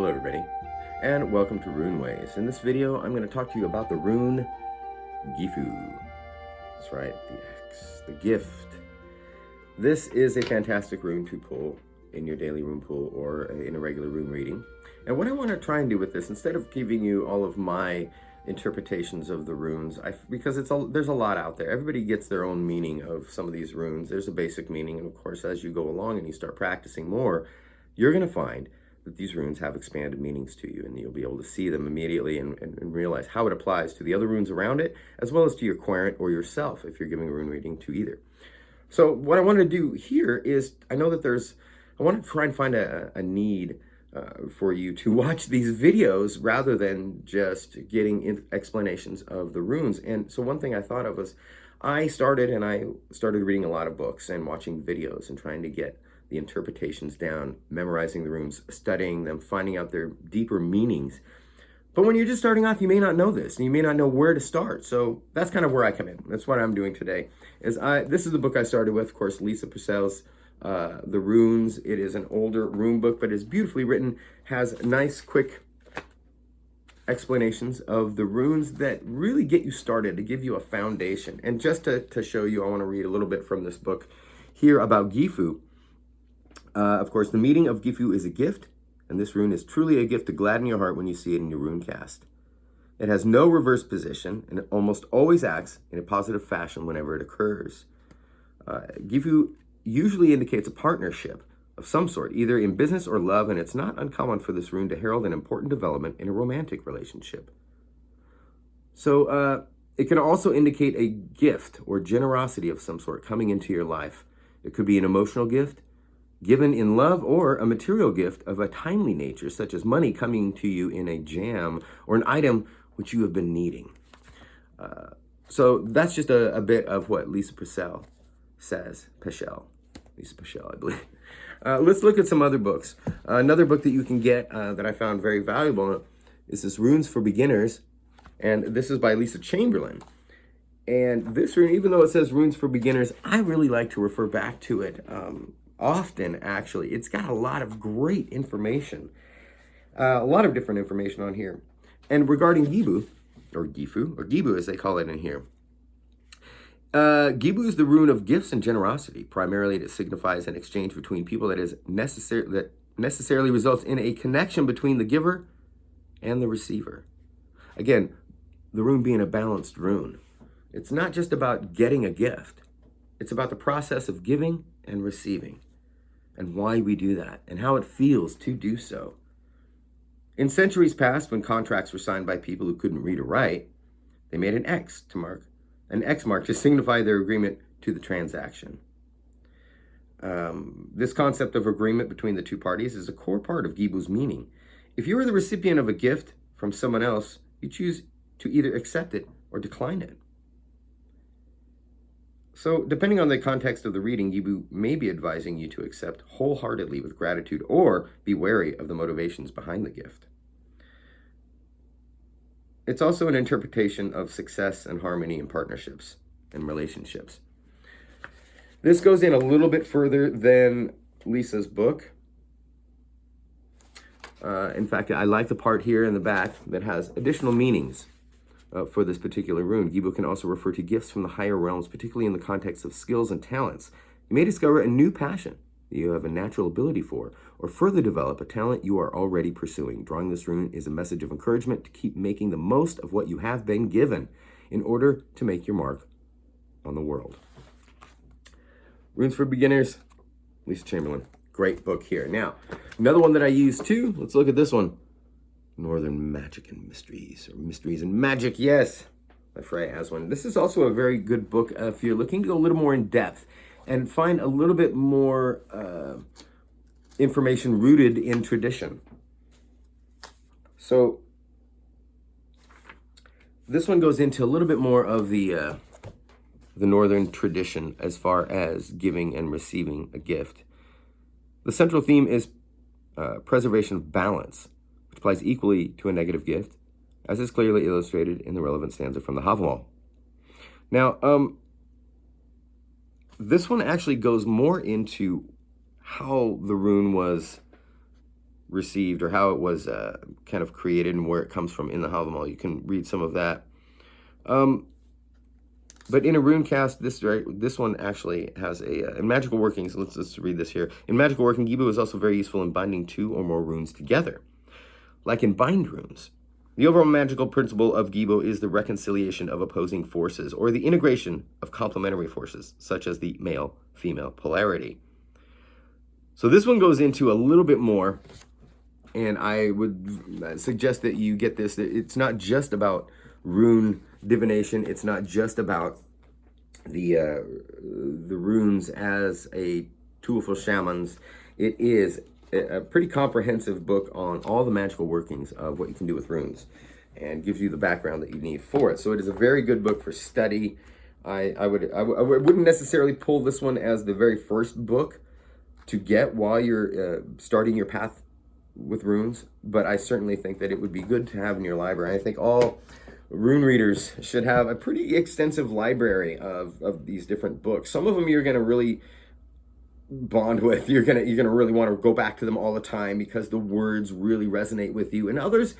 Hello everybody, and welcome to Rune Ways. In this video, I'm going to talk to you about the rune Gifu. That's right, the X, the gift. This is a fantastic rune to pull in your daily rune pool or in a regular rune reading. And what I want to try and do with this, instead of giving you all of my interpretations of the runes, because there's a lot out there. Everybody gets their own meaning of some of these runes. There's a basic meaning, and of course, as you go along and you start practicing more, you're going to find that these runes have expanded meanings to you, and you'll be able to see them immediately and realize how it applies to the other runes around it, as well as to your querent or yourself if you're giving a rune reading to either. So what I wanted to do here is, I want to try and find a need for you to watch these videos rather than just getting explanations of the runes. And so one thing I thought of was, I started reading a lot of books and watching videos and trying to get the interpretations down, memorizing the runes, studying them, finding out their deeper meanings. But when you're just starting off, you may not know this, and you may not know where to start. So that's kind of where I come in. That's what I'm doing today. This is the book I started with, of course, Lisa Peschel's The Runes. It is an older rune book, but it's beautifully written, has nice, quick explanations of the runes that really get you started, to give you a foundation. And just to show you, I want to read a little bit from this book here about Gifu. Of course, the meaning of Gifu is a gift, and this rune is truly a gift to gladden your heart when you see it in your rune cast. It has no reverse position, and it almost always acts in a positive fashion whenever it occurs. Gifu usually indicates a partnership of some sort, either in business or love, and it's not uncommon for this rune to herald an important development in a romantic relationship. So it can also indicate a gift or generosity of some sort coming into your life. It could be an emotional gift given in love, or a material gift of a timely nature, such as money coming to you in a jam or an item which you have been needing. So that's just a bit of what Lisa Peschel says. Lisa Peschel, I believe. Let's look at some other books. Another book that you can get that I found very valuable is this Runes for Beginners, and this is by Lisa Chamberlain. And this rune, even though it says Runes for Beginners, I really like to refer back to it often, actually. It's got a lot of great information, a lot of different information on here. And regarding Gifu, or Gebo as they call it in here, Gebo is the rune of gifts and generosity. Primarily, it signifies an exchange between people that necessarily results in a connection between the giver and the receiver. Again, the rune being a balanced rune. It's not just about getting a gift. It's about the process of giving and receiving, and why we do that, and how it feels to do so. In centuries past, when contracts were signed by people who couldn't read or write, they made an X mark to signify their agreement to the transaction. This concept of agreement between the two parties is a core part of Gebo's meaning. If you are the recipient of a gift from someone else, you choose to either accept it or decline it. So, depending on the context of the reading, Gifu may be advising you to accept wholeheartedly with gratitude, or be wary of the motivations behind the gift. It's also an interpretation of success and harmony in partnerships and relationships. This goes in a little bit further than Lisa's book. In fact, I like the part here in the back that has additional meanings. For this particular rune. Gebo can also refer to gifts from the higher realms, particularly in the context of skills and talents. You may discover a new passion that you have a natural ability for, or further develop a talent you are already pursuing. Drawing this rune is a message of encouragement to keep making the most of what you have been given in order to make your mark on the world. Runes for Beginners, Lisa Chamberlain. Great book here. Now, another one that I use too, let's look at this one. Northern Magic and Mysteries, or Mysteries and Magic, yes, by Aswynn. This is also a very good book if you're looking to go a little more in depth and find a little bit more information rooted in tradition. So this one goes into a little bit more of the Northern tradition as far as giving and receiving a gift. The central theme is preservation of balance, which applies equally to a negative gift, as is clearly illustrated in the relevant stanza from the Havamal. Now, this one actually goes more into how the rune was received, or how it was kind of created and where it comes from in the Havamal. You can read some of that. But in a rune cast, this one actually has in magical workings. Let's read this here. In magical working, Gebo is also very useful in binding 2 or more runes together, like in bind runes. The overall magical principle of Gebo is the reconciliation of opposing forces, or the integration of complementary forces, such as the male-female polarity. So this one goes into a little bit more, and I would suggest that you get this. It's not just about rune divination. It's not just about the runes as a tool for shamans. It is a pretty comprehensive book on all the magical workings of what you can do with runes, and gives you the background that you need for it. So it is a very good book for study. I wouldn't necessarily pull this one as the very first book to get while you're starting your path with runes, but I certainly think that it would be good to have in your library. I think all rune readers should have a pretty extensive library of these different books. Some of them you're going to really bond with. You're gonna really want to go back to them all the time because the words really resonate with you, and others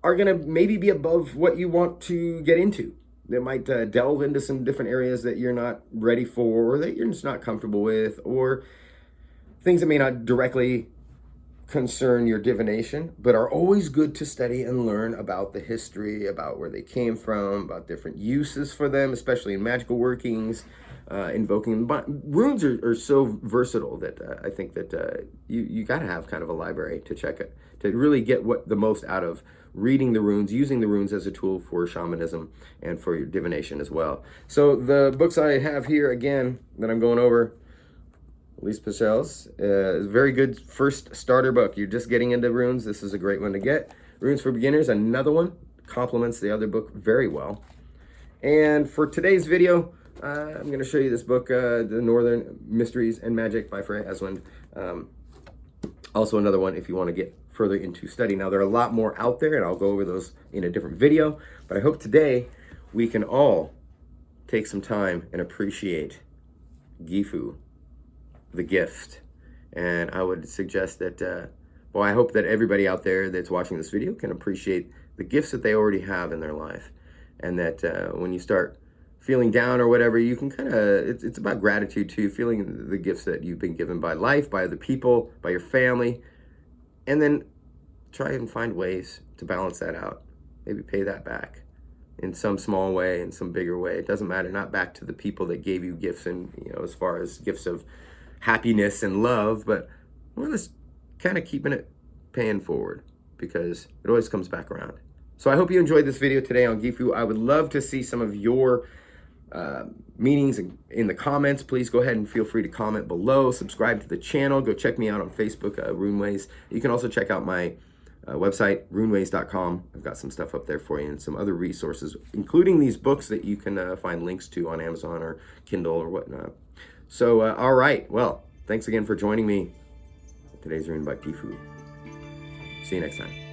are gonna maybe be above what you want to get into. They might delve into some different areas that you're not ready for, or that you're just not comfortable with, or things that may not directly concern your divination, but are always good to study and learn about the history, about where they came from, about different uses for them, especially in magical workings, invoking. Runes are so versatile that I think that you got to have kind of a library to check it, to really get the most out of reading the runes, using the runes as a tool for shamanism and for your divination as well. So the books I have here, again, that I'm going over, at least Peschel's, is a very good first starter book. You're just getting into runes. This is a great one to get. Runes for Beginners, another one, complements the other book very well. And for today's video, I'm going to show you this book, The Northern Mysteries and Magic by Aswynn. Also another one if you want to get further into study. Now, there are a lot more out there, and I'll go over those in a different video. But I hope today we can all take some time and appreciate Gifu, the gift. And I would suggest that, well, I hope that everybody out there that's watching this video can appreciate the gifts that they already have in their life. And that when you start feeling down or whatever, you can kind of, it's about gratitude too, feeling the gifts that you've been given by life, by other people, by your family, and then try and find ways to balance that out. Maybe pay that back in some small way, in some bigger way. It doesn't matter, not back to the people that gave you gifts, and as far as gifts of happiness and love, but well, let's kind of keeping it paying forward, because it always comes back around. So I hope you enjoyed this video today on Gifu. I would love to see some of your meanings in the comments. Please go ahead and feel free to comment below. Subscribe to the channel. Go check me out on Facebook, Runeways. You can also check out my website, runeways.com. I've got some stuff up there for you and some other resources, including these books that you can find links to on Amazon or Kindle or whatnot. So, all right. Well, thanks again for joining me. Today's Rune by Gifu. See you next time.